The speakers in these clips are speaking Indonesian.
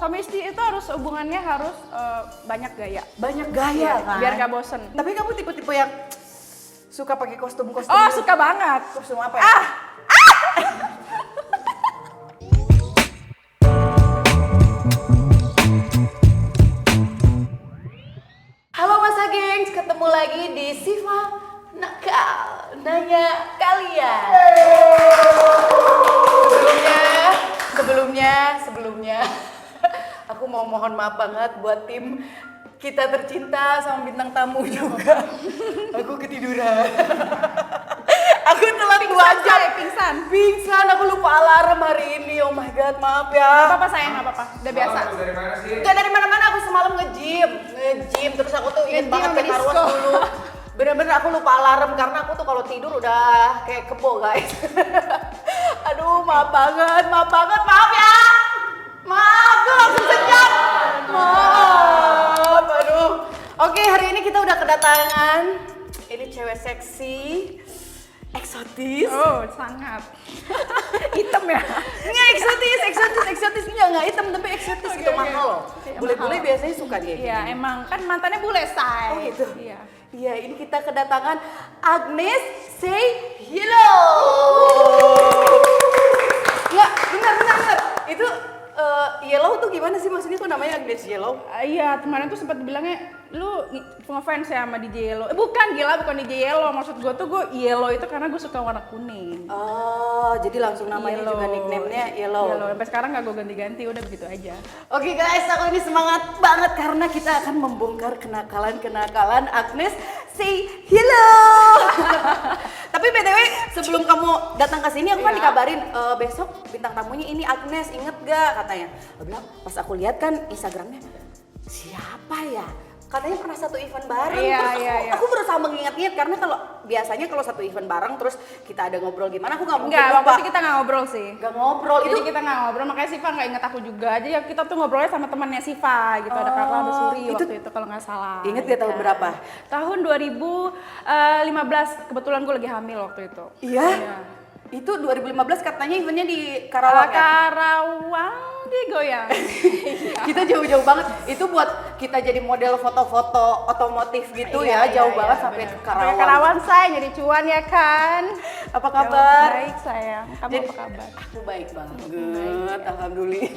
Chemistry itu harus hubungannya harus banyak gaya. Banyak gaya kan? Biar gak bosen. Tapi kamu tipe-tipe yang suka pakai kostum-kostum? Oh, gitu? suka banget. Kostum apa ya? Halo Masa Gengs, ketemu lagi di Siva Nakal Nanya Kalian. Sebelumnya aku mau mohon maaf banget buat tim kita tercinta sama bintang tamu juga. Aku ketiduran. Aku telat 2 jam. Pingsan, aku lupa alarm hari ini. Oh my god, maaf ya. Gak apa-apa sayang, gak apa-apa. Udah biasa. Dari mana sih? Gak dari mana-mana, aku semalam nge-gym. Terus aku tuh ingin banget ke Tarwas dulu. Bener-bener aku lupa alarm karena aku tuh kalau tidur udah kayak kebo guys. Aduh, maaf banget, maaf ya. Maaf, tuh langsung sejam. Maaf, aduh. Oke, hari ini kita udah kedatangan. Ini cewek seksi, eksotis. Oh, sangat. Hitam ya? Nggak eksotis nggak hitam tapi eksotis gitu, mahal loh. Iya, Bule-bule mahal. biasanya suka dia. Iya, emang kan mantannya bule, say. Oh gitu. Iya. Iya, ini kita kedatangan Agnes Say Hello. Nggak, benar. Itu Yellow tuh gimana sih maksudnya kok namanya Agnes Yellow? Iya, kemarin tuh sempat dibilangnya lu ngefans ya sama DJ Yellow. Bukan DJ Yellow, maksud gue tuh gue Yellow itu karena gue suka warna kuning. Oh, jadi langsung namanya Yellow. juga nickname-nya Yellow. Sampai sekarang gak gue ganti-ganti, udah begitu aja. Oke guys, aku ini semangat banget karena kita akan membongkar kenakalan Agnes Say Hello. Tapi BTW sebelum kamu datang ke sini aku kan Iya. dikabarin besok bintang tamunya ini Agnes, inget gak katanya. Aku bilang pas aku lihat kan Instagramnya siapa ya? Katanya pernah satu event bareng. Iya, Terus iya. aku berusaha mengingat-ingat karena biasanya kalau satu event bareng terus kita ada ngobrol gimana aku nggak mungkin Enggak, lupa. waktu itu kita gak ngobrol sih. Nggak ngobrol Jadi itu. kita gak ngobrol, makanya Siva gak inget aku juga. Jadi ya kita tuh ngobrolnya sama temannya Siva gitu. Ada Carla, ada Suri itu waktu itu kalau gak salah. inget gak tahun Iya. berapa? Tahun 2015, kebetulan gue lagi hamil waktu itu. Iya. Itu 2015 katanya eventnya di Karawang ya? Karawang digoyang. Kita jauh-jauh banget. Itu buat kita jadi model foto-foto otomotif gitu Iya, ya, jauh iya, banget iya, sampai bener. ke Karawang. Sampai Karawang say, jadi cuan ya kan. Apa kabar? Baik sayang, kamu Jadi- apa kabar? Aku baik banget, alhamdulillah.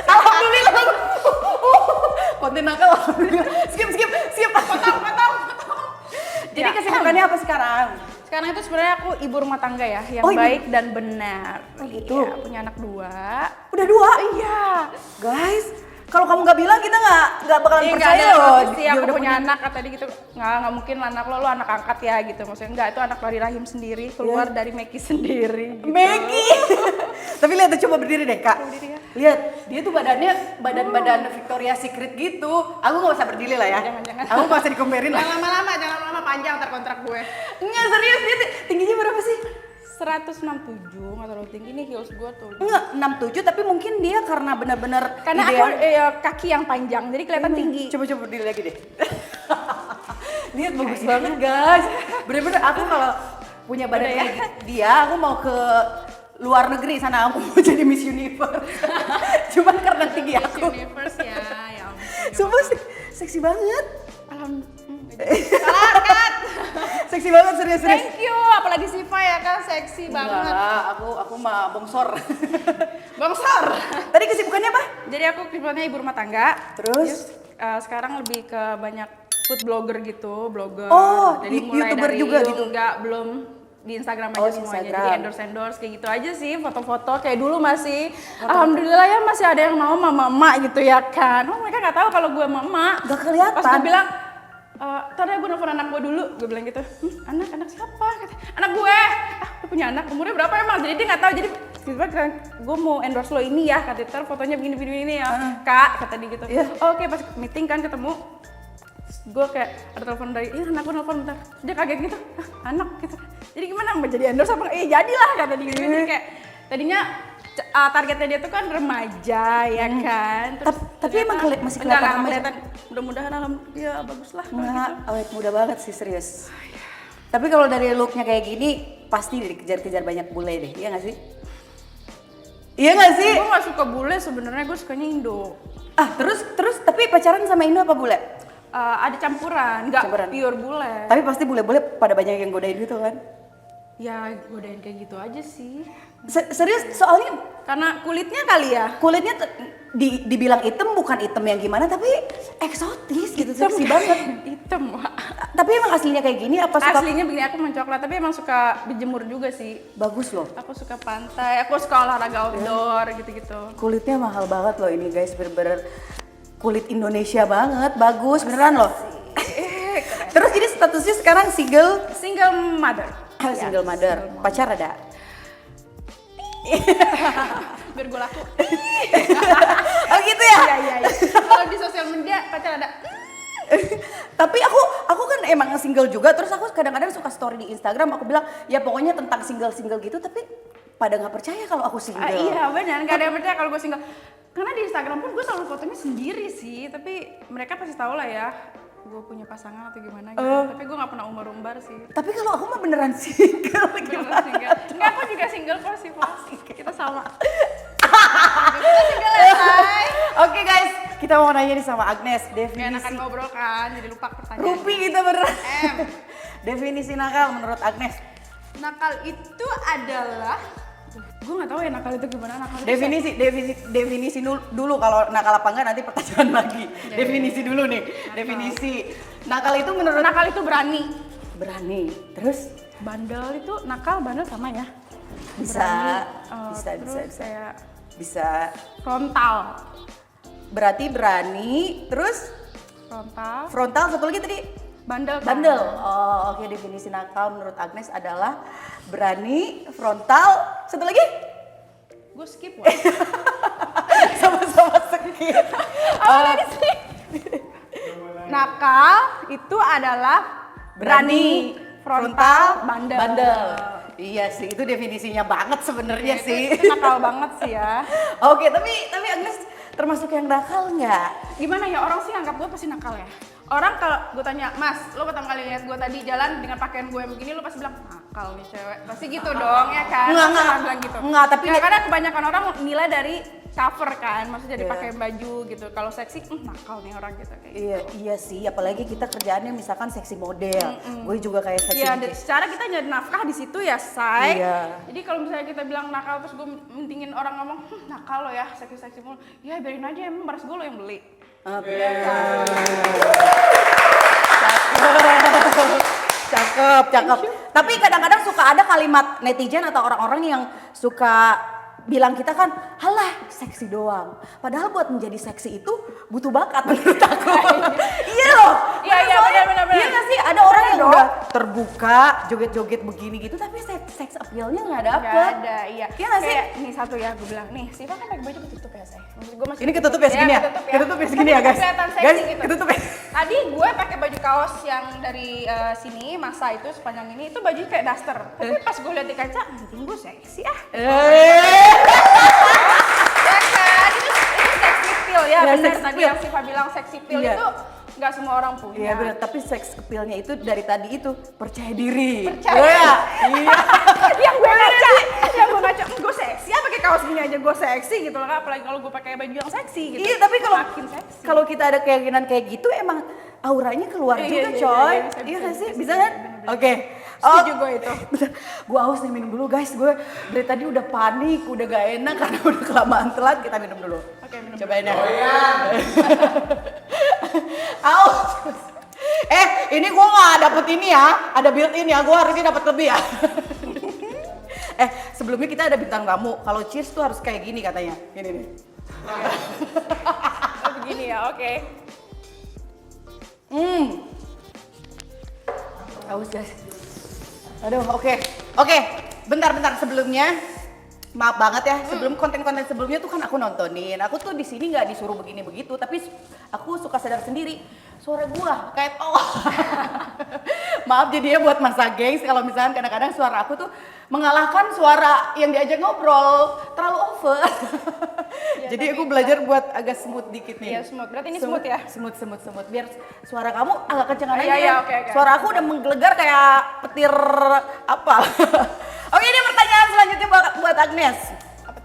Alhamdulillah. Konten nakal, alhamdulillah. Skip. Potong. Jadi Ya. kesibukannya apa sekarang? Sekarang itu sebenarnya aku ibu rumah tangga ya, yang Oh, ibu. baik dan benar. Oh, gitu. Iya, punya anak 2. Udah 2? Iya. Guys, kalau kamu nggak bilang kita nggak bakalan Iya, percaya nggak ada loh. sih Dia aku udah punya anak tadi gitu. Nggak mungkin anak lo anak angkat ya gitu. Maksudnya enggak, itu anak dari rahim sendiri, keluar Iya. dari Meki sendiri gitu. Maggie. Tapi lihat tuh, coba berdiri deh kak. Berdiri ya. Lihat, dia tuh badannya badan Victoria's Secret gitu. Aku nggak usah berdiri lah ya. Jangan. Aku nggak usah dikomparin lah. Jangan lama-lama panjang ntar kontrak gue. Enggak serius, dia tingginya berapa sih? 167, nggak terlalu tinggi nih heels gue tuh. Enggak, 67 tapi mungkin dia karena benar-benar Karena ideal. aku kaki yang panjang, jadi kelihatan tinggi. Coba berdiri lagi deh. Lihat bagus banget guys. Bener-bener aku kalau punya badan Udah ya? kayak dia, aku mau ke luar negeri sana, aku mau jadi Miss Universe. Cuman karena tinggi Miss aku. Universe ya, ya ampun. Sumpah seksi banget. Salah kan? Seksi banget serius. Thank you, apalagi Siva ya kan seksi banget. Enggak, aku mah bongsor. Bongsor. Tadi kesibukannya apa? Jadi aku kebetulan ibu rumah tangga. Terus? Sekarang lebih ke banyak food blogger gitu, blogger. Oh, Jadi mulai YouTuber dari juga gitu? Enggak, belum di Instagram aja Oh, di semuanya. Instagram. Jadi endorse kayak gitu aja sih, foto-foto kayak dulu masih. Alhamdulillah ya masih ada yang mau mama gitu ya kan. Oh, mereka nggak tahu kalau gue mama. Gak kelihatan. Pas gue bilang, tadi gue nelfon anak gue dulu, gue bilang gitu, anak siapa? Kata, anak gue, lu punya anak, umurnya berapa emang? Jadi dia nggak tahu, jadi tiba-tiba gue mau endorse lo ini ya, kata ntar fotonya begini ya, kak, kata dia gitu. Iya. Oke, pas meeting kan ketemu, gue kayak ada telepon dari, anak gue nelfon bentar, dia kaget gitu, anak gitu. Jadi gimana, mau jadi endorse apa? Jadilah, kata dia gitu. Jadi kayak tadinya targetnya dia tuh kan remaja ya kan. Terus Tapi emang masih enggak kelihatan remaja? kelihatan. Mudah-mudahan alhamdulillah bagus lah kalau Enggak, gitu. awet muda banget sih serius. Tapi kalau dari looknya kayak gini pasti dikejar-kejar banyak bule deh, iya nggak sih? Iya nggak sih? Gue nggak suka bule sebenarnya, gue sukanya Indo. Terus tapi pacaran sama Indo apa bule? Ada campuran, nggak Campuran. pure bule. Tapi pasti bule-bule pada banyak yang godain gitu kan? Ya godain kayak gitu aja sih. Serius, soalnya Karena kulitnya kali ya. kulitnya dibilang hitam bukan hitam yang gimana, tapi eksotis gitu, seksi banget. Hitam. Tapi emang aslinya kayak gini apa suka? Aslinya begini, aku mencoklat, tapi emang suka dijemur juga sih. Bagus loh. Aku suka pantai, aku suka olahraga outdoor gitu-gitu. Kulitnya mahal banget loh ini guys, bener-bener kulit Indonesia banget, bagus beneran loh. Terus jadi statusnya sekarang single, Single mother. single mother, pacar ada? Biar gue laku. Oh gitu ya? Iya. Kalau di sosial media pacar ada. Tapi aku kan emang single juga, terus aku kadang-kadang suka story di Instagram, aku bilang ya pokoknya tentang single-single gitu, tapi pada nggak percaya kalau aku single. Iya benar, nggak ada yang percaya kalau gue single. Karena di Instagram pun gue selalu fotonya sendiri sih, tapi mereka pasti tahu lah ya gue punya pasangan atau gimana gitu. Tapi gue nggak pernah umbar-umbar sih. Tapi kalau aku mah beneran single. Beneran single. Enggak, aku juga single kok sih, kita sama. Kita single ya, Say. Oke guys, kita mau nanya nih sama Agnes, Gak definisi enakan ngobrol kan, jadi lupa pertanyaan. Rupi kita beneran. M. Definisi nakal menurut Agnes. Nakal itu adalah, gue nggak tahu ya nakal itu gimana. Nakal itu Definisi dulu kalau nakal apa enggak nanti pertanyaan lagi. Definisi dulu nih. Definisi nakal itu menurut nakal itu berani. berani. Terus Bandel itu nakal, bandel sama ya. bisa Berani, bisa kayak bisa frontal. berarti berani, terus Frontal. frontal, satu lagi tadi Bandel. Kan? bandel. Oh, oke, definisi nakal menurut Agnes adalah berani, frontal, satu lagi Gue skip wah. sama-sama skip. Apa tadi sih? Nakal itu adalah berani, frontal, bandel. Iya sih, itu definisinya banget sebenarnya Itu sih. nakal banget sih ya. Oke, tapi Agnes termasuk yang nakal nggak? Gimana ya, orang sih anggap gue pasti nakal ya. Orang kalau gue tanya, Mas, lo pertama kali lihat gue tadi jalan dengan pakaian gue yang begini, lo pasti bilang nakal nih cewek. Pasti gitu dong ya kan? Enggak. Orang bilang gitu. Enggak, tapi karena kebanyakan orang nilai dari cover kan, maksudnya dari Iya. pakai baju gitu. Kalau seksi, nakal nih orang gitu kayak. Iya sih, apalagi kita kerjaannya misalkan seksi model. Gue juga kayak seksi Iya, model. secara kita nyari nafkah di situ ya, Say. Iya. Jadi kalau misalnya kita bilang nakal terus gue mentingin orang ngomong, nakal lo ya, seksi-seksi mulu. Ya biarin aja, emang baras gue lo yang beli. Oke. Cakep. Tapi kadang-kadang suka ada kalimat netizen atau orang-orang yang suka bilang kita kan, halah seksi doang. Padahal buat menjadi seksi itu butuh bakat menurut aku. Iya loh. Iya, benar. Iya nggak sih? Ada orang yang udah terbuka, joget-joget begini gitu, tapi seks appeal-nya nggak dapet. Gak ada, iya. Iya nggak sih? Kayak, nih satu ya, gue bilang, nih Siva kan pakai baju ketutup ya, Say. Maksud gue masih Ini ketutup ya segini ya? Ketutup ya segini ya guys? Kelihatan seksi Guys, gitu. ketutup ya. Tadi gue pakai baju kaos yang dari sini, masa itu sepanjang ini, itu baju kayak daster. Tapi pas gue lihat di kaca, anjing gue seksi ah. Ya kan, itu sex appeal ya, Ya, benar sex tadi appeal. yang Siva bilang sex appeal Iya. itu nggak semua orang punya. Iya benar, tapi seks appeal-nya itu dari tadi itu percaya diri. Percaya. Iya. yang gue ngaca, gue seksi ya pakai kaos gini aja gue seksi gitu loh, apalagi kalau gue pakai baju yang seksi gitu. Iya, tapi makin seksi. kalau kita ada keyakinan kayak gitu emang auranya keluar juga, coy. Iya nggak sih? Bisa kan? Oke. Setuju gue itu. Bentar, gue haus nih, minum dulu guys. Gue dari tadi udah panik, udah gak enak karena udah kelamaan telat. Kita minum dulu. Oke, minum. Cobain ya. Aus. Ini gue nggak dapet ini ya. Ada built-in ya. Gue harusnya dapet lebih ya. Sebelumnya kita ada bintang tamu. Kalau cheers tuh harus kayak gini katanya. Ini nih. Oh, begini ya, oke. Haus guys. Aduh, oke. Bentar sebelumnya. Maaf banget ya, sebelum konten-konten sebelumnya tuh kan aku nontonin. Aku tuh di sini nggak disuruh begini begitu, tapi aku suka sadar sendiri. Suara gua kayak Maaf jadinya buat masa gengs kalau misalkan kadang-kadang suara aku tuh mengalahkan suara yang diajak ngobrol, terlalu over. Ya, Jadi tapi aku belajar buat agak smooth dikit nih. Iya, smooth. Berarti ini smooth ya? Smooth. Biar suara kamu agak kencengan aja. Iya, oke. Suara aku udah menggelegar kayak petir apa. Oke, ini pertanyaan selanjutnya buat Agnes.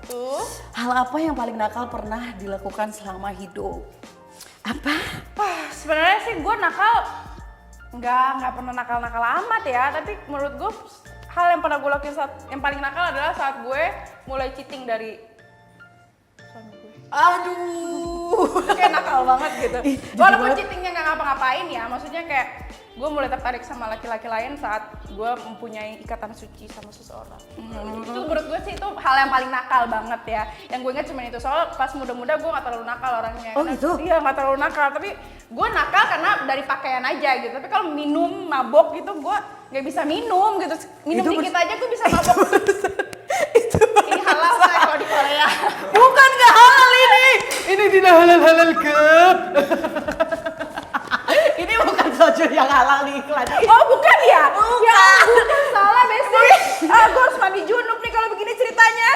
Tuh. Hal apa yang paling nakal pernah dilakukan selama hidup? Apa? Sebenarnya sih gue nakal nggak pernah nakal amat ya, tapi menurut gue hal yang pernah gue lakuin yang paling nakal adalah saat gue mulai cheating dari suami gue. Aduh. Kayak nakal banget gitu. Ih, Walaupun banget. cheatingnya nggak ngapa-ngapain ya, maksudnya kayak gue mulai tertarik sama laki-laki lain saat gue mempunyai ikatan suci sama seseorang. Itu menurut gue sih itu hal yang paling nakal banget ya. Yang gue ingat cuma itu, soal pas muda-muda gue nggak terlalu nakal orangnya. Oh, gitu? Iya, nggak terlalu nakal, tapi gue nakal karena dari pakaian aja gitu. Tapi kalau minum, mabok gitu gue nggak bisa minum gitu. Minum Itu dikit aja gue bisa mabok. Ini halal saya kalau di Korea. Bukan nggak halal ini. Ini tidak halal Kep. Ini bukan soju yang halal di iklan. Oh bukan ya? Bukan. Ya bukan, salah Besti. Gue harus mandi junub nih kalau begini ceritanya.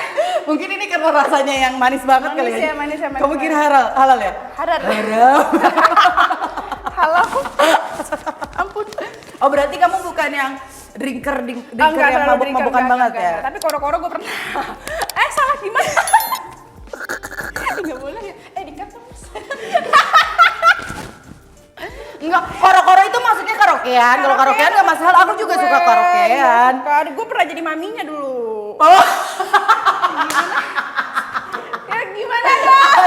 Mungkin ini karena rasanya yang manis banget kali Manis ya, manis ya, manis Kamu ya. kira halal ya? Haram. Haram. Halal. Ampun. Oh berarti kamu bukan yang drinker yang terlalu mabuk-mabukan drinker, banget enggak, ya? enggak. Tapi koro-koro gue pernah. Salah gimana? Enggak boleh ya? Dikat dong. Enggak, koro-koro itu maksudnya karaokean. Kalau karaokean nggak masalah, aku juga suka karaokean. Gue pernah jadi maminya dulu. Oh, Ya gimana dong?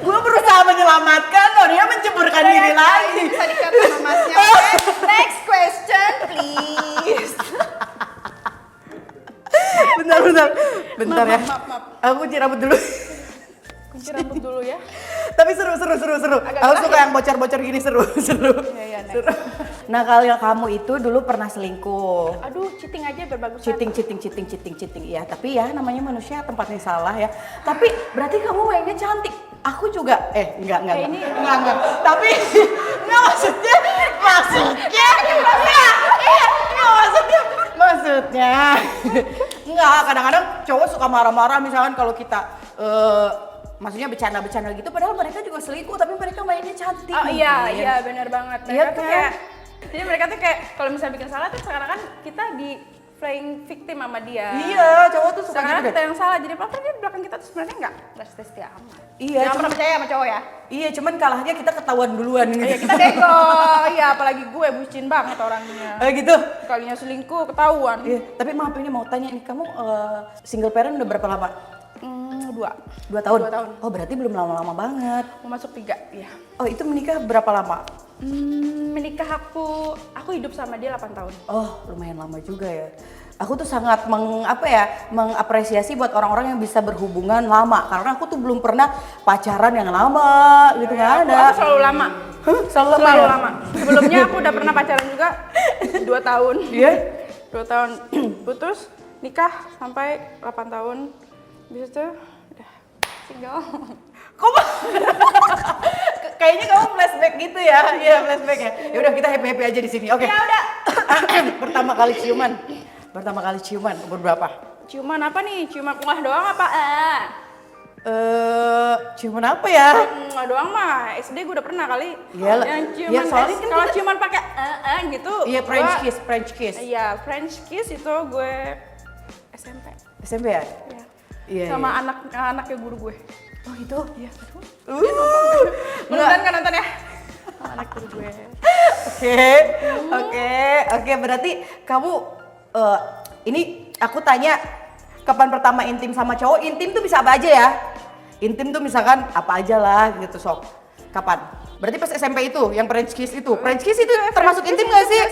gue berusaha menyelamatkan, loh dia menceburkan diri lagi. Bisa dikat sama masnya. Oke? Next question please. Bentar ya. Maaf. Aku kunci rambut dulu. Kunci rambut dulu ya. Tapi seru. Agak Aku gerah suka ya? yang bocor-bocor gini seru. Iya, next. Seru. Nah kalau kamu itu dulu pernah selingkuh. Aduh, cheating aja berbagusan. Cheating. Ya, tapi ya namanya manusia tempatnya salah ya. Tapi berarti kamu mainnya cantik. Aku juga enggak. Ini- Enggak. Tapi enggak maksudnya. Enggak, kadang-kadang cowok suka marah-marah misalkan kalau kita maksudnya bercanda-bercanda gitu padahal mereka juga selingkuh tapi mereka mainnya cantik. Oh iya benar banget. Iya Mereka tuh kan? kayak, jadi mereka tuh kayak kalau misalnya bikin salah tuh sekarang kan kita di playing victim sama dia. Iya, cowok tuh suka Sekarang gitu kita deh. yang salah, jadi apa dia di belakang kita tuh sebenarnya nggak setia amat. Iya, Jangan pernah percaya sama cowok ya. Iya, cuman kalahnya kita ketahuan duluan gitu. Iya kita deko, iya apalagi gue bucin banget orangnya. Gitu. Kalinya selingkuh ketahuan. Iya, tapi maaf ini mau tanya nih, kamu single parent udah berapa lama? 2 2 tahun? 2 tahun. Oh berarti belum lama-lama banget. Mau masuk 3 ya. Oh itu menikah berapa lama? Menikah aku hidup sama dia 8 tahun. Oh lumayan lama juga ya. Aku tuh sangat mengapresiasi buat orang-orang yang bisa berhubungan lama. Karena aku tuh belum pernah pacaran yang lama gitu, nggak ada. Aku selalu lama. Selalu lama Selalu ya? lama. Sebelumnya aku udah pernah pacaran juga 2 tahun. Iya? 2 tahun putus, nikah sampai 8 tahun. Habis itu udah single. Kayaknya kamu flashback gitu ya? Iya flashback ya. Ya udah kita happy aja di sini. Oke. Ya udah. Pertama kali ciuman umur berapa? Ciuman apa nih? Ciuman muah doang apa? Ciuman apa ya? Muah doang mah. SD gue udah pernah kali. Iya lah. Yang ciuman Iya, soalnya kan kalau kita- ciuman pakai gitu. Iya French gua- kiss. Iya, French kiss itu gue SMP. SMP ya? Iya. Iya. Sama anaknya guru gue. Oh itu? Iya, aduh. Enggak. Nonton kan nonton ya? Sama anak guru gue. Oke. Berarti kamu ini aku tanya kapan pertama intim sama cowok? Intim tuh bisa apa aja ya? Intim tuh misalkan apa aja lah gitu sok. Kapan? Berarti pas SMP itu yang French kiss itu. French kiss itu termasuk intim nggak sih?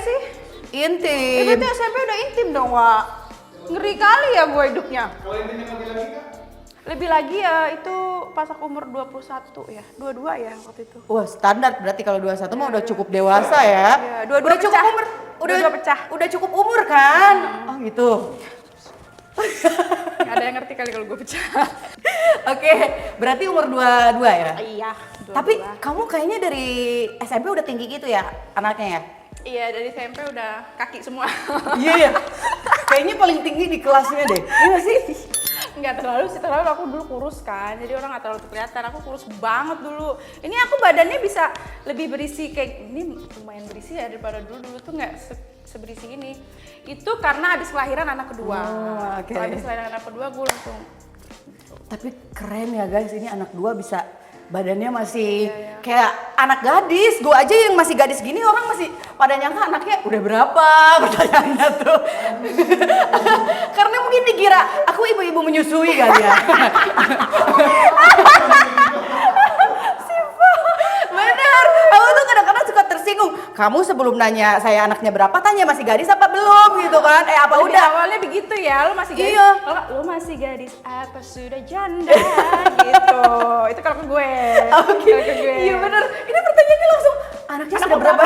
Intim. Berarti SMP udah intim dong, Wak. Ngeri kali ya gue hidupnya. Kalau intinya lebih lagi kak? Lebih lagi ya itu pas aku umur 21 ya. 22 ya waktu itu. Wah standar berarti kalau 21 mah udah cukup dewasa ya. Iya, dua-dua udah cukup pecah. umur. Dua-dua pecah. Udah cukup umur kan? Oh gitu. Gak ada yang ngerti kali kalau gue pecah. Oke, berarti umur 22 ya? Iya. Tapi kamu kayaknya dari SMP udah tinggi gitu ya anaknya ya? Iya dari SMP udah kaki semua. Iya ya. Kayaknya paling tinggi di kelasnya deh. Iya gak sih? Nggak terlalu sih, terlalu aku dulu kurus kan, jadi orang nggak terlalu kelihatan. Aku kurus banget dulu. Ini aku badannya bisa lebih berisi kayak ini, lumayan berisi ya daripada dulu. Dulu tuh nggak seberisi ini. Itu karena habis kelahiran anak kedua. Oke. Habis kelahiran anak kedua gue langsung. Tapi keren ya guys, ini anak 2 bisa badannya masih kayak anak gadis. Gue aja yang masih gadis gini orang masih pada nyangka anaknya udah berapa pertanyaannya tuh. Karena mungkin dikira aku ibu-ibu menyusui kali ya. Bener, aku tuh kadang-kadang suka tersinggung. Kamu sebelum nanya saya anaknya berapa, tanya masih gadis apa belum gitu kan? Apa Jadi udah? awalnya begitu ya, lu masih gadis. Iya. Kalau nggak, lu masih gadis apa sudah janda gitu. Itu kalau ke gue. Oke, Kalau ke gue. iya bener. Ini pertanyaannya langsung, anaknya Anak sudah berapa?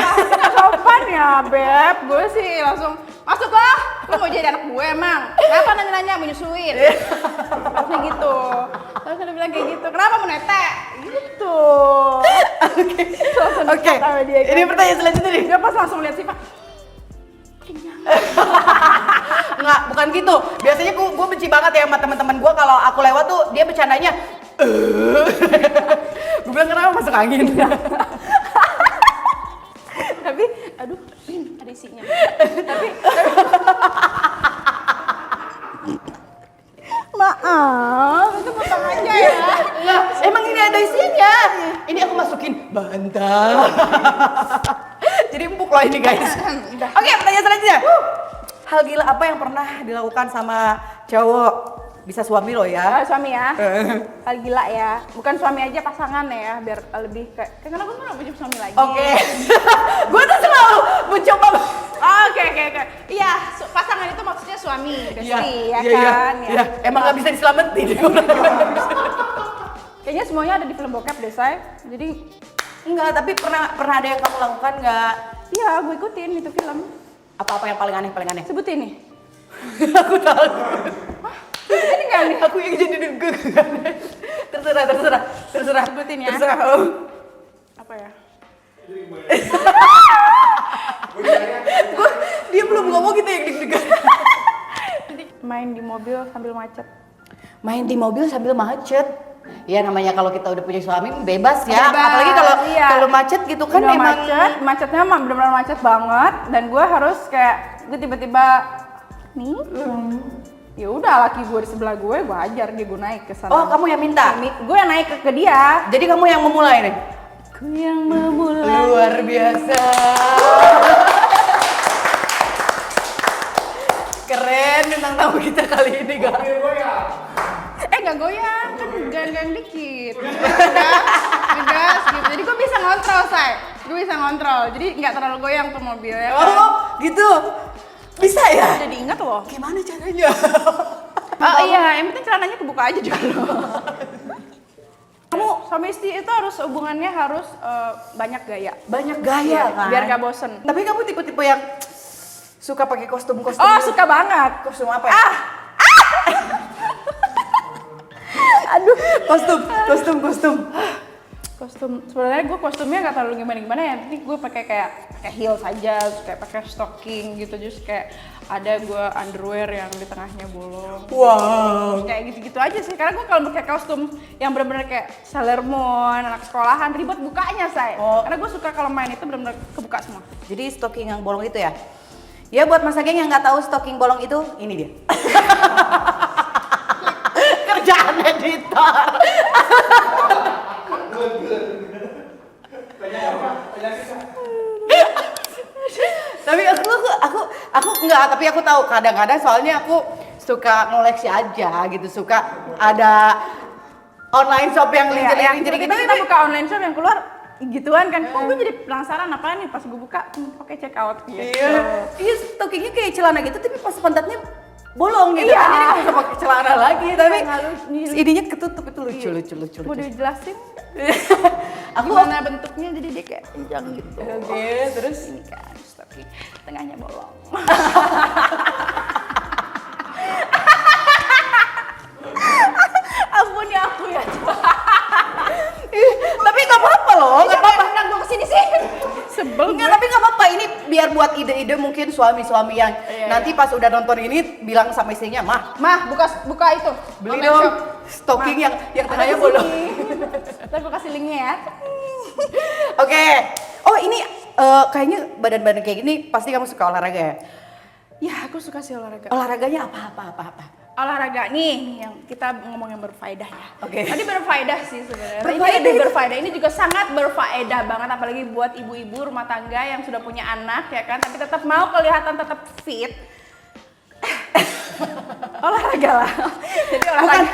Sopan ya, Beb. Gue sih langsung masuklah. Lu mau jadi anak gue emang? Kenapa nanya-nanya menyusuin? Langsung gitu. Terus dia bilang kayak gitu. Kenapa mau netek? Gitu. Oke, ini pertanyaan selanjutnya nih. Dia pas langsung lihat Siva. Kenyang. Enggak, bukan gitu. Biasanya gue benci banget ya sama teman-teman gue kalau aku lewat tuh dia bercandanya. Gue bilang kenapa masuk angin? Tapi, aduh, ada isinya. Tapi maaf, itu potong aja ya. Enggak, emang ini ada isinya. Ini aku masukin bantal. Jadi empuk loh ini guys. Oke, pertanyaan selanjutnya. Hal gila apa yang pernah dilakukan sama cowok? Bisa suami lo ya. Suami ya. Hal gila ya. Bukan suami aja, pasangan ya, biar lebih kayak karena gue nggak punya suami lagi. Oke. Gue tuh selalu mencoba. Oke. Iya, pasangan itu maksudnya suami, bestie ya Iya, kan. iya. Emang nggak bisa diselamatin. Kayaknya semuanya ada di film bokep deh, Say. Jadi Enggak, tapi pernah ada yang kamu lakukan nggak? iya, gue ikutin itu film. Apa-apa yang paling aneh? Sebutin nih. Aku tahu. Sebutin nggak nih? Aku yang jadi deg-degan. Terserah. Sebutin ya. Terserah. Apa ya? Dia belum ngomong gitu yang deg-degan. Main di mobil sambil macet. Main di mobil sambil macet. Ya namanya kalau kita udah punya suami bebas ya. Bebas, Apalagi iya. kalau macet gitu kan Udah emang macetnya emang benar-benar macet banget dan gue harus kayak gue tiba-tiba nih. Ya udah laki gue di sebelah gue ajar dia gue naik ke sana. Oh, kamu yang minta? Gue yang naik ke dia. Jadi kamu yang memulai nih. Aku yang memulai. Luar biasa. Keren bintang tamu kita kali ini, guys. Nggak goyang, kan goyang dikit. Ngegas gitu. Jadi gue bisa ngontrol, Say. Gue bisa ngontrol. Jadi nggak terlalu goyang tuh mobil ya kan. Oh, gitu. Bisa ya? Jadi ingat loh. Gimana caranya? Oh iya, yang penting celananya kebuka aja juga loh. Kamu suami istri itu harus hubungannya harus banyak gaya. Banyak gaya kan? Biar gak bosen. Tapi kamu tipe-tipe yang suka pakai kostum-kostum. Oh, suka banget. Kostum apa ya? Aduh, Kostum. sebenarnya gue kostumnya nggak terlalu gimana ya, tapi gue pakai kayak heels aja, terus kayak pakai stocking gitu, terus kayak ada gue underwear yang di tengahnya bolong. Wow. Terus kayak gitu-gitu aja sih, karena gue kalau pakai kostum yang benar-benar kayak Sailor Moon, anak sekolahan, ribet bukanya Say. Oh. Karena gue suka kalau main itu benar-benar kebuka semua. Jadi stocking yang bolong itu ya? Ya buat Mas Ageng yang nggak tahu stocking bolong itu, ini dia. Kerjaan editor. Tapi aku enggak, tapi aku tahu kadang-kadang soalnya aku suka ngoleksi aja gitu, suka ada online shop yang lincir-lincir gitu. Kita buka online shop yang keluar gituan kan, kok gue jadi penasaran apa nih pas gue buka, oke check out gitu. Iya, stockingnya kayak celana gitu, tapi pas pantatnya bolong gitu. Iya. Kan, jadi nggak bisa pakai celana lagi, tapi Iya. ininya ketutup itu lucu. Mau dijelasin Aku gimana bentuknya, jadi dia kayak panjang gitu. Oke, terus Ini kan stocking, tengahnya bolong. Ampun ya aku ya. tapi nggak apa-apa loh, nggak apa-apa. Undang gue kesini sih. Sebel Enggak, tapi nggak apa-apa. Ini biar buat ide-ide mungkin suami-suami yang nanti pas udah nonton ini bilang sama istrinya, Mah, buka itu. beli online dong shop." stocking yang tengahnya Ada di bolong. sini. Ntar gue kasih linknya ya. Oke. Oh ini kayaknya badan-badan kayak gini pasti kamu suka olahraga ya? Ya aku suka sih olahraga. Olahraganya apa? Olahraga nih yang kita ngomong yang berfaedah ya. Oke. Tadi berfaedah sih sebenarnya. Berfaedah Ini lebih itu- berfaedah. Ini juga sangat berfaedah banget apalagi buat ibu-ibu rumah tangga yang sudah punya anak ya kan, tapi tetap mau kelihatan tetap fit. Olahraga lah. Jadi Bukan, olahraga.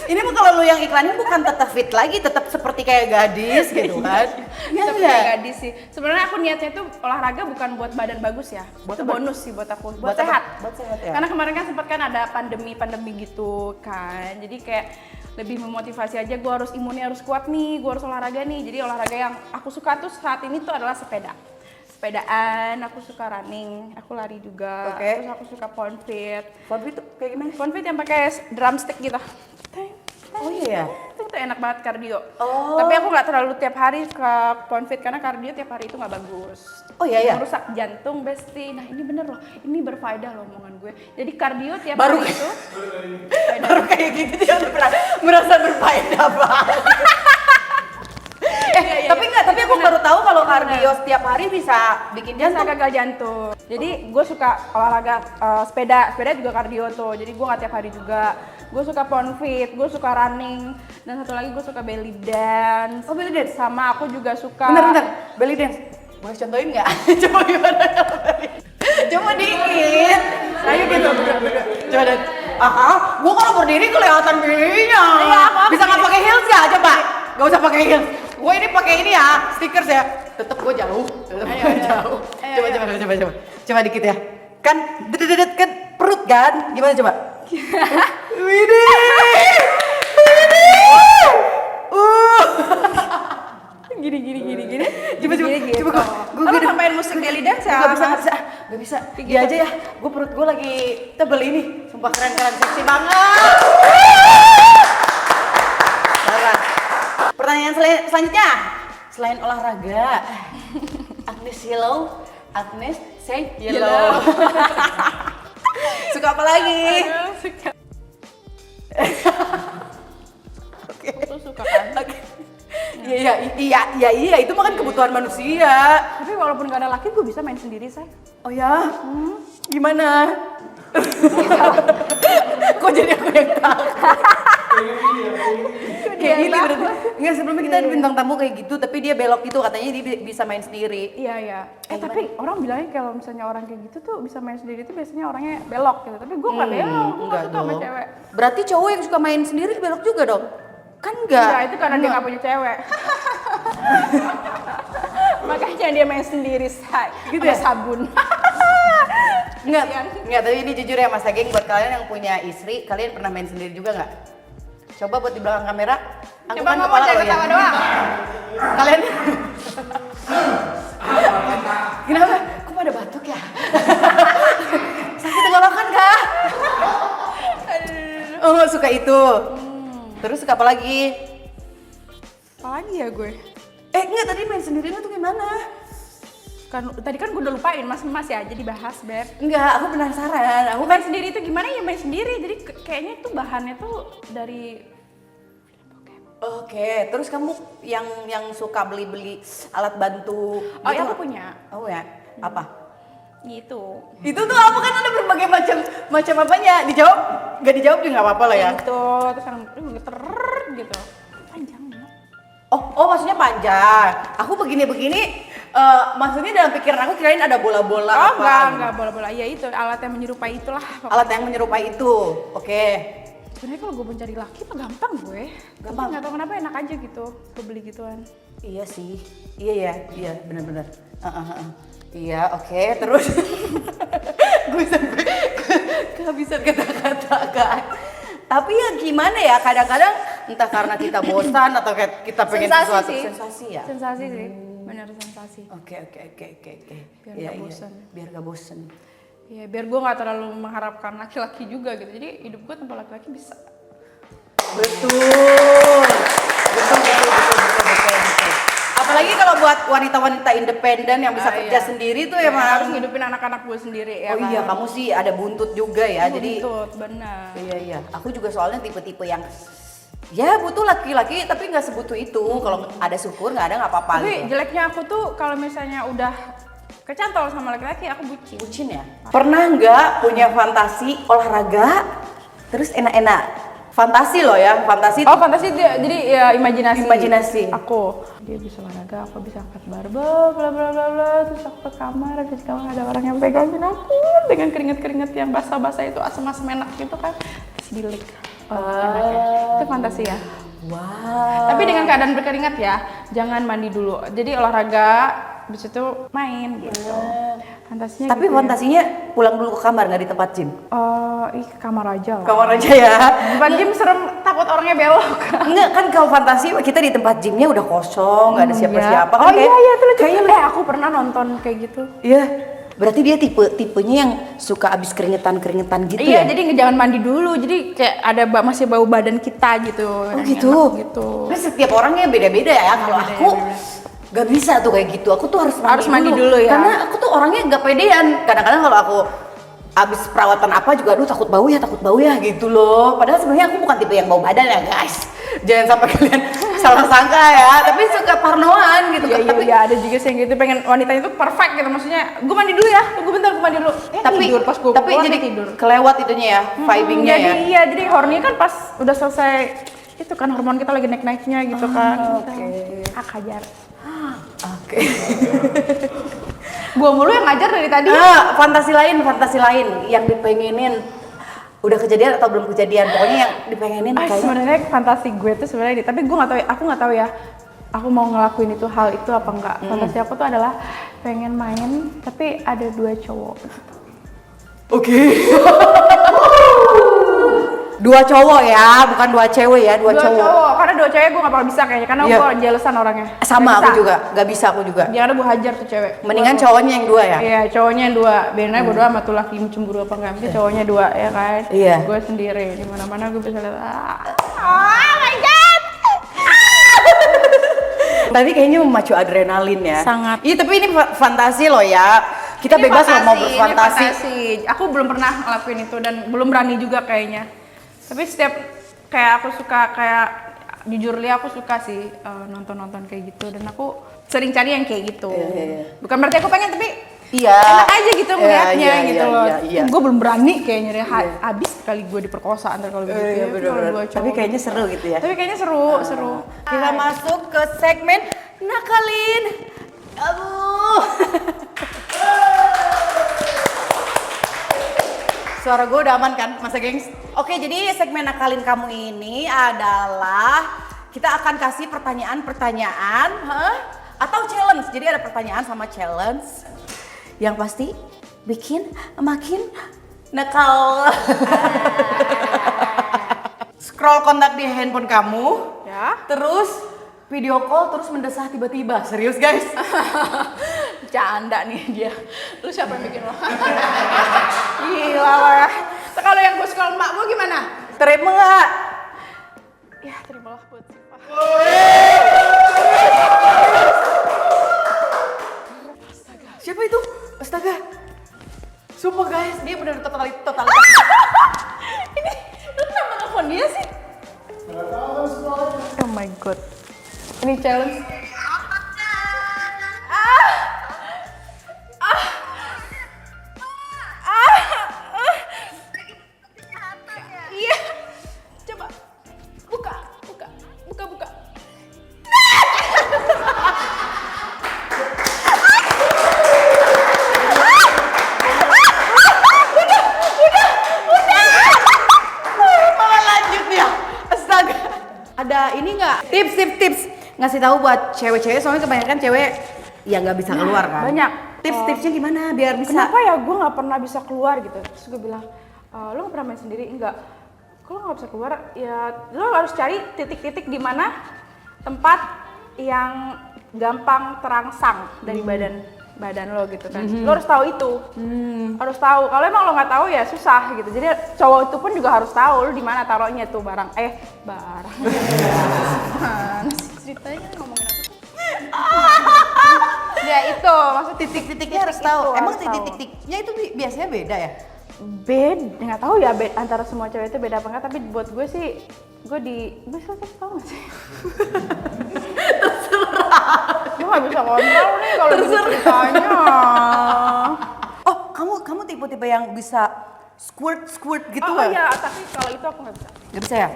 ini mah kalau lu yang iklanin bukan tetap fit lagi, tetap seperti kayak gadis gitu kan. Iya Tapi enggak? kayak gadis sih. Sebenarnya aku niatnya itu olahraga bukan buat badan bagus ya. Buat Itu apa? bonus sih buat aku. Buat Buat apa? sehat. Buat sehat ya? Karena kemarin kan sempat kan ada pandemi gitu kan. Jadi kayak lebih memotivasi aja, gue harus imunnya harus kuat nih, gue harus olahraga nih. Jadi olahraga yang aku suka tuh saat ini tuh adalah sepedaan, aku suka running, aku lari juga. Oke. Terus aku suka pound fit. Fondfit tuh kayak gimana? Pound fit yang pakai drumstick gitu. Oh iya. Itu enak banget kardio. Oh. Tapi aku nggak terlalu tiap hari ke pound fit karena kardio tiap hari itu nggak bagus. Oh iya, iya. Merusak jantung, Besti. Nah ini bener loh, ini berfaedah loh omongan gue. Jadi kardio tiap Baru hari kayak- itu Baru kayak gitu dia udah merasa berfaedah banget. Iya, Tapi enggak, tapi aku bener. baru tahu kalau Bener. kardio setiap hari bisa bikin biasa jantung. gagal jantung. Jadi gue suka olahraga sepeda juga kardio tuh. Jadi gue nggak tiap hari juga. Gue suka pound fit, gue suka running, dan satu lagi gue suka belly dance. Oh, belly dance? Sama aku juga suka. Bentar, belly dance. Boleh contohin nggak? Coba gimana? Coba dikit. Ayo gitu. Coba deh. Gua kalau berdiri kelihatan bininya. Iya, aku- Bisa nggak pakai heels nggak? Coba. Gak usah pakai heels. Gua ini pakai ini ya, stickers ya. Tetep gua jauh. Tetep Ayo, gua ayo. jauh. Ayo, Coba, ayo. coba. Coba dikit ya. Kan dedet kan perut kan? Gimana coba? Widih. Gini. Coba, Gini, coba Lo tambahin musik belly dance ya? Gak bisa. Kayak Dia gitu. aja ya. Gue perut gue lagi tebel ini. Sumpah keren, seksi banget. Parah. Pertanyaan selanjutnya. Selain olahraga, Agnes yellow. Agnes say yellow. Suka apa lagi? Aduh, suka. Oke. Aku suka kan. Iya, itu mah kan kebutuhan manusia. Tapi walaupun gak ada laki, gue bisa main sendiri, say. Oh ya? Gimana? Kok jadi aku yang tahu? Kayak gini berarti. Enggak, sebelumnya kita ada bintang tamu kayak gitu, tapi dia belok gitu, katanya dia bisa main sendiri. Iya. Tapi orang bilangnya kalau misalnya orang kayak gitu tuh bisa main sendiri tuh biasanya orangnya belok gitu. Tapi gue nggak belok, gue nggak suka sama cewek. Berarti cowok yang suka main sendiri belok juga dong? Kan enggak? Iya, itu karena dia nggak punya cewek. Makanya dia main sendiri, say. Gitu Sama ya? sabun. Enggak, tapi ini jujur ya Mas Ageng, buat kalian yang punya istri, kalian pernah main sendiri juga nggak? Coba buat di belakang kamera, Coba anggukan ngomong kepala jangan lo ya. ketawa doang. Kalian kenapa? Kok pada batuk ya? Sakit tenggorokan kah? Oh, suka itu. Terus suka apa lagi? Apalagi ya gue? Enggak, tadi main sendirinya tuh gimana? Tadi kan gue udah lupain, mas ya, jadi bahas, Beb. Enggak, aku penasaran. Aku Main sendiri itu gimana ya main sendiri? Jadi kayaknya itu bahannya tuh dari Oke, terus kamu yang suka beli-beli alat bantu Oh gitu ya, aku nggak? punya. Oh ya, apa? Gitu. Itu tuh apa kan ada berbagai macam apanya? Dijawab? Nggak dijawab juga nggak apa-apa lah ya. Gitu, terus kan geter gitu. Panjang banget. Oh maksudnya panjang. Aku begini-begini, maksudnya dalam pikiran aku kirain ada bola-bola Oh apa. enggak bola-bola. Ya itu alat yang menyerupai itulah. Alat yang menyerupai itu. Oke. Sebenarnya kalau gue mencari laki mah gampang gue. Gampang. Tapi nggak tahu kenapa enak aja gitu. Gue beli gituan. Iya sih. Iya, benar-benar. Iya, oke. Terus gue sampai kehabisan kata-kata kan. Tapi ya gimana ya, kadang-kadang entah karena kita bosan atau kayak kita pengen sesuatu sensasi ya. Sensasi sih. Bener sensasi. Oke. Biar Iya, nggak bosan. Biar gak bosan. Ya biar gue nggak terlalu mengharapkan laki-laki juga gitu. Jadi hidup gue tanpa laki-laki bisa. Betul. Apalagi kalau buat wanita-wanita independen yang bisa kerja iya. sendiri tuh Ya, emang harus ngidupin anak-anak gue sendiri ya. Oh iya, kan? kamu sih ada buntut juga ya. Jadi Buntut, benar. iya. Aku juga soalnya tipe-tipe yang Ya butuh laki-laki tapi nggak sebutuh itu. Kalau ada syukur nggak ada nggak apa-apa. Tapi Gitu. jeleknya aku tuh kalau misalnya udah kecantol sama laki-laki aku bucin. Bucin ya? Pernah nggak punya fantasi olahraga terus enak-enak? Fantasi loh ya, fantasi. Oh fantasi dia, jadi ya imajinasi. Imajinasi. Aku dia bisa olahraga, aku bisa angkat barbel, bla bla bla bla. Terus aku ke kamar, di kamar ada orang yang pegangin aku dengan keringet-keringet yang basah-basah itu asam-asam enak gitu kan. Terus dilik. Enaknya. Itu fantasi ya. Wow. Tapi dengan keadaan berkeringat ya, jangan mandi dulu. Jadi olahraga, habis itu main gitu. Fantasinya Tapi gitu ya. fantasinya pulang dulu ke kamar nggak di tempat gym? Ke kamar aja lah. Kamar aja ya. Tempat gym serem, takut orangnya belok. Enggak kan kalau fantasi kita di tempat gymnya udah kosong, nggak ada siapa-siapa kan Oh iya iya itu lucu. kayaknya Aku pernah nonton kayak gitu. Iya. Berarti dia tipenya yang suka abis keringetan gitu Iya, ya? jadi jangan mandi dulu. Jadi kayak ada masih bau badan kita gitu. Oh Yang gitu. enak gitu. Kan setiap orangnya beda-beda ya. Kalau aku gak bisa tuh kayak gitu. Aku tuh harus mandi dulu ya. Karena aku tuh orangnya gak pedean. Kadang-kadang kalau aku abis perawatan apa juga, aduh takut bau ya gitu loh. Padahal sebenarnya aku bukan tipe yang bau badan ya guys. Jangan sampai kalian salah sangka ya. Tapi suka parnoan gitu. Iya, Tapi iya, ada juga sih yang gitu pengen wanitanya itu perfect gitu. Maksudnya, gue mandi dulu ya. Tunggu bentar, gue mandi dulu. Tidur pas gue tapi jadi tidur. kelewat itunya ya, vibingnya jadi, ya. Iya, jadi horny kan pas udah selesai itu kan hormon kita lagi naik-naiknya gitu kan. Oke. Hajar. Oke. Gua mulu yang ngajar dari tadi. Fantasi lain yang dipengenin udah kejadian atau belum kejadian, pokoknya yang dipengenin kayak Sebenarnya fantasi gue tuh sebenarnya ini, tapi gue nggak tahu, aku nggak tahu ya. Aku mau ngelakuin itu hal itu apa enggak. Fantasi aku tuh adalah pengen main tapi ada 2 cowok. Oke. 2 cowok ya, bukan 2 cewek ya, 2 cowok. Karena 2 cewek gue nggak bakal bisa kayaknya, karena Iya. gue jealousan orangnya. Sama Nggak aku bisa. juga, gak bisa aku juga. Jangan gue hajar tuh cewek. Mendingan cowoknya yang 2 ya. Iya, cowoknya yang 2. Biarin aja bodo amat tuh laki cemburu apa enggak. Mesti cowoknya 2 ya kan. Iya. Gue sendiri di mana-mana gue bisa lihat. Oh my god. Tapi kayaknya memacu adrenalin ya. Sangat. Iya, tapi ini fantasi loh ya. Kita Ini bebas loh mau ini berfantasi. fantasi. Aku belum pernah ngelakuin itu dan belum berani juga kayaknya. Tapi setiap kayak aku suka kayak jujur Lia aku suka sih nonton-nonton kayak gitu dan aku sering cari yang kayak gitu. Iya. Bukan berarti aku pengen tapi Iya. enak aja gitu Iya, ngeliatnya iya, gitu iya, loh. iya. Gue belum berani kayaknya deh. Abis kali gue diperkosa antar kalau begitu Iya, ya. bener-bener. Kalau 2 Tapi cowok. kayaknya seru gitu ya. Tapi kayaknya seru. Kita masuk ke segmen nakalin. Aduh. Suara gue udah aman kan, Masa Gengs? Oke, jadi segmen nakalin kamu ini adalah kita akan kasih pertanyaan-pertanyaan, atau challenge. Jadi ada pertanyaan sama challenge yang pasti bikin makin nakal. Scroll kontak di handphone kamu, Ya. terus video call terus mendesah tiba-tiba. Serius guys? Canda nih dia. Lu siapa yang bikin lo? Gila lo ya. Kalau yang gue scroll emak gue gimana? Terima nggak? Ya terimalah buat Siva. Siapa itu? Astaga. Sumpah guys, dia benar totalitas. Ini lu kenapa nelfon dia sih? Oh my god. Ini challenge. Iya. Coba buka. Malah lanjut ya. Astaga. Ada ini nggak? Tips ngasih tahu buat cewek-cewek, soalnya kebanyakan cewek yang nggak bisa keluar kan. banyak. Tips-tipsnya gimana biar bisa? Kenapa ya gue nggak pernah bisa keluar gitu? Terus gue bilang, lo nggak pernah main sendiri? Enggak. Kalau nggak bisa keluar, ya lo harus cari titik-titik di mana tempat yang gampang terangsang dari badan lo gitu kan. Lo harus tahu itu. Harus tahu. Kalau emang lo nggak tahu ya susah gitu. Jadi cowok itu pun juga harus tahu lo di mana taruhnya tuh barang. Barang. Mana sih ceritanya ngomongin apa? Ya itu maksud Titik-titiknya harus tahu. itu, Emang harus tahu. titik-titiknya itu biasanya beda ya? nggak tahu ya antara semua cewek itu beda apa enggak, tapi buat gue sih gue bisa tau gak sih? Gue nggak bisa kontrol nih kalau gitu ceritanya. Oh, kamu tipe-tipe yang bisa squirt gitu Oh nggak? iya, tapi kalau itu aku nggak bisa. Nggak bisa ya?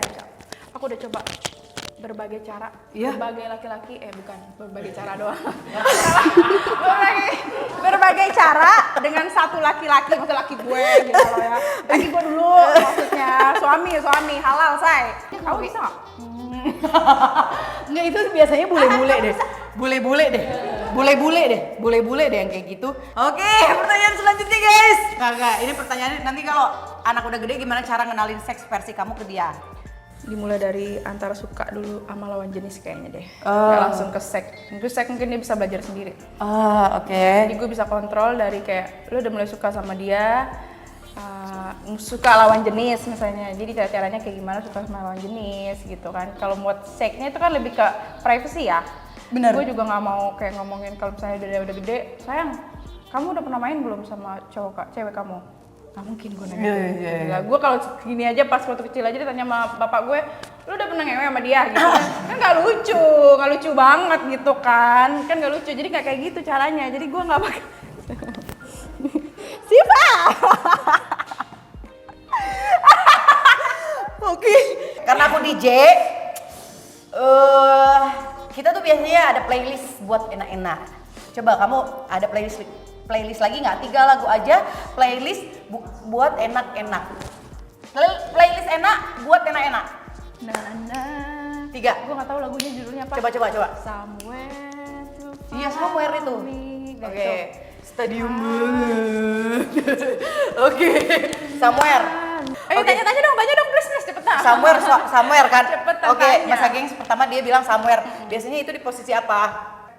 Aku udah coba berbagai cara, Iya. berbagai laki-laki, bukan berbagai cara doang. berbagai cara dengan satu laki-laki, maksud laki gue gitu loh ya. Laki gue dulu maksudnya, suami, halal, say. Kamu bisa nggak? Nggak, itu biasanya bule-bule deh. Bule-bule deh yang kayak gitu. Oke, pertanyaan selanjutnya guys. Kagak, ini pertanyaannya nanti kalau anak udah gede gimana cara ngenalin seks versi kamu ke dia? Dimulai dari antara suka dulu sama lawan jenis kayaknya deh. Nggak langsung ke seks. Mungkin dia bisa belajar sendiri. Oke. Jadi gue bisa kontrol dari kayak lu udah mulai suka sama dia, suka lawan jenis misalnya. Jadi caranya kayak gimana suka sama lawan jenis gitu kan. Kalau buat seksnya itu kan lebih ke privacy ya. Bener. Gue juga nggak mau kayak ngomongin kalau misalnya udah gede, sayang, kamu udah pernah main belum sama cewek kamu? Nggak mungkin gue nanya. Iya. Gue kalau gini aja pas waktu kecil aja ditanya sama bapak gue, lu udah pernah ngewe sama dia gitu kan nggak lucu banget gitu kan nggak lucu, jadi nggak kayak gitu caranya, jadi gue nggak pakai Siva. Oke. Karena aku DJ, kita tuh biasanya ada playlist buat enak-enak. Coba kamu ada playlist lagi nggak? 3 lagu aja, playlist buat enak-enak. Playlist enak buat enak-enak. Nah, 3. gue nggak tahu lagunya judulnya apa. Coba. Somewhere to Iya, Somewhere itu. find me. Nah, Oke. itu. Stadium banget. Oke. Somewhere. Oke. Tanya dong, please, cepetan. Somewhere kan? Cepetan Oke, tanya. Mas Ageng pertama dia bilang somewhere. Biasanya itu di posisi apa?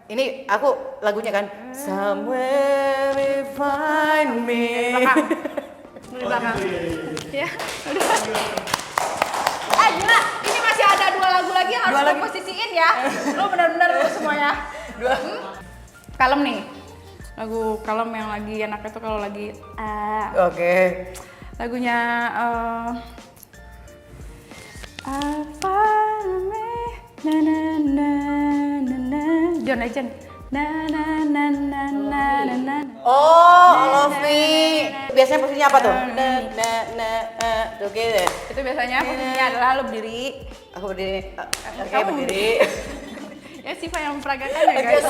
Ini aku lagunya kan. Somewhere you find me. Di belakang. Ya, udah. Gila, ini masih ada 2 lagu lagi yang harus Dua lo lagi. posisiin ya. Lo benar-benar lo semuanya. Kalem nih. Lagu kalem yang lagi enak itu kalau lagi Oke. lagunya Find me, na na na na na, John Legend, na na na na na na na. Oh, All of Me. Biasanya posisinya apa tuh? Oke deh. Itu biasanya posisinya adalah lo berdiri. Aku berdiri. Oke, Kamu berdiri. Ya Siva yang memperagakan ya guys.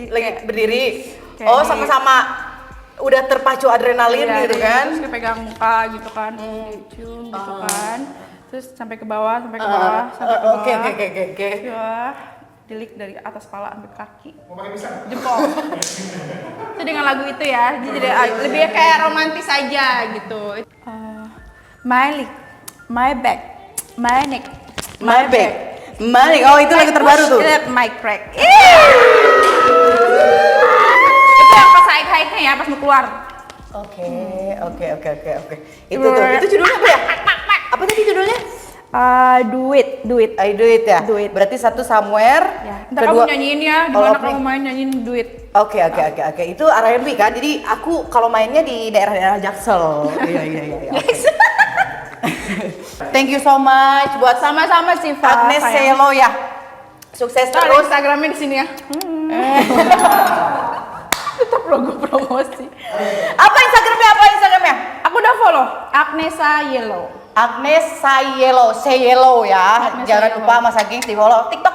Lagi berdiri. kayak Oh, di- sama-sama udah terpacu adrenalin Iya, gitu dia kan? terus kayak pegang muka gitu kan, cium gitu kan, terus sampai ke bawah, sampai ke bawah, sampai ke bawah. Oke. Ya, dilik dari atas kepala sampai kaki, jempol. Itu dengan lagu itu ya, jadi lebih kayak romantis aja gitu. My leg, my back, my neck, My back. Oh, itu lagu terbaru tuh. My crack. Itu yang pas high-high-nya ya, pas mau keluar. Oke. Itu tuh. Itu judulnya apa ya? Apa tadi judulnya? Do it. I do it ya. Do it. Berarti satu somewhere. Ya, ntar kamu nyanyiin ya, All dimana of Me. kamu main nyanyiin duit. Oke. Itu R&B kan. Jadi aku kalau mainnya di daerah-daerah Jaksel. Iya. oke. Thank you so much buat Sama-sama sih, Pak. Agnes Selo ya. Sukses Terus terus. Instagramnya di sini ya. Tetap logo promosi. Apa Instagramnya? Aku udah follow Agnesa Yellow. Agnes Sayelo ya. Agnes Jangan Sayelo. lupa Mas Ageng di follow. TikTok.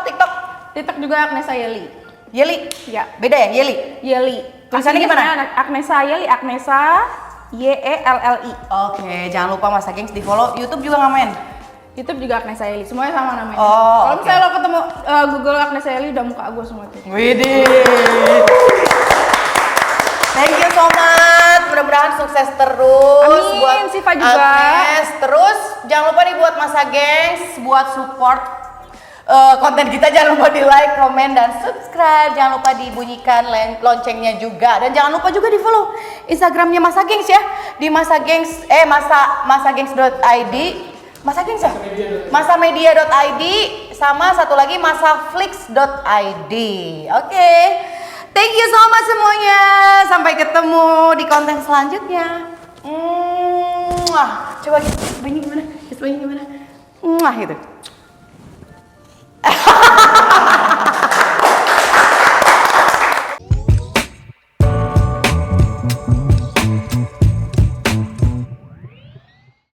TikTok juga Agnesa Yeli. Yeli. Ya. Beda ya, Yeli. Yeli. Tulisannya Aslinya gimana? sebenarnya Agnesa Yeli, Agnesa YELLI. Oke, jangan lupa Mas Ageng di follow. YouTube juga nggak main. YouTube juga Agnesa Yeli, semuanya sama namanya. Oh, Kalau oke. misalnya lo ketemu Google Agnesa Yeli udah muka gue semua tuh. Widih. Thank you so much. Mudah-mudahan sukses terus. Amin, buat Siva juga. Agnes. Terus jangan lupa nih buat Mas Ageng buat support konten kita, jangan lupa di like, komen, dan subscribe. Jangan lupa dibunyikan loncengnya juga, dan jangan lupa juga di follow Instagramnya Mas Agengs ya, di masagengs.id, Mas Agengs ya, masamedia.id, sama satu lagi masaflix.id. Oke, thank you so much semuanya. Sampai ketemu di konten selanjutnya. Coba ini gimana? Coba ini gimana? Gitu.